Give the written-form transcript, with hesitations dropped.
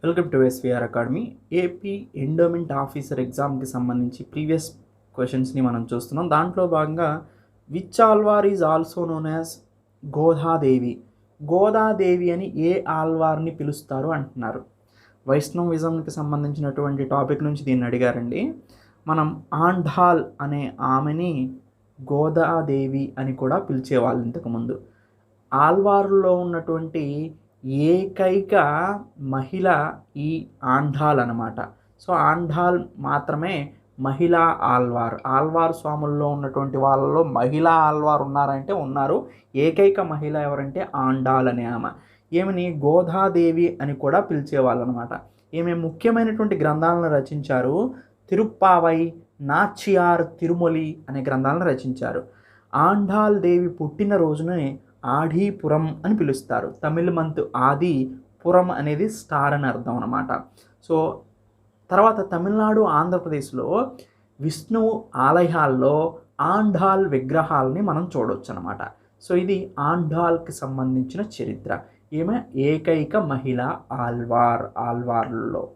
Welcome to SVR academy. AP endowment officer ఎగ్జామ్కి సంబంధించి previous క్వశ్చన్స్ని మనం చూస్తున్నాం. దాంట్లో భాగంగా which Alvar is also known as Godadevi. Godadevi అని ఏ ఆల్వార్ని పిలుస్తారు అంటున్నారు. వైష్ణవిజంకి సంబంధించినటువంటి టాపిక్ నుంచి దీన్ని అడిగారండి. మనం ఆండాల్ అనే ఆమెని గోదాదేవి అని కూడా పిలిచేవాళ్ళు ఇంతకుముందు. ఆల్వార్లో ఉన్నటువంటి ఏకైక మహిళ ఈ ఆండాల్ అన్నమాట. సో ఆండాల్ మాత్రమే మహిళా ఆల్వార్. ఆల్వార్ స్వాముల్లో ఉన్నటువంటి వాళ్ళలో మహిళా ఆల్వార్ ఉన్నారంటే ఉన్నారు. ఏకైక మహిళ ఎవరంటే ఆండాల్ అనే ఆమె. ఈమెని గోదాదేవి అని కూడా పిలిచేవాళ్ళు అనమాట. ఈమె ముఖ్యమైనటువంటి గ్రంథాలను రచించారు. తిరుప్పావై, నాచియార్ తిరుమొలి అనే గ్రంథాలను రచించారు. ఆండాల్ దేవి పుట్టిన రోజునే ఆఢీపురం అని పిలుస్తారు. తమిళ మంత్ ఆది, పురం అనేది స్టార్ అని అర్థం అనమాట. సో తర్వాత తమిళనాడు, ఆంధ్రప్రదేశ్లో విష్ణువు ఆలయాల్లో ఆండాల్ విగ్రహాలని మనం చూడవచ్చు అనమాట. సో ఇది ఆండాల్కి సంబంధించిన చరిత్ర. ఈమె ఏకైక మహిళ ఆల్వార్లలో.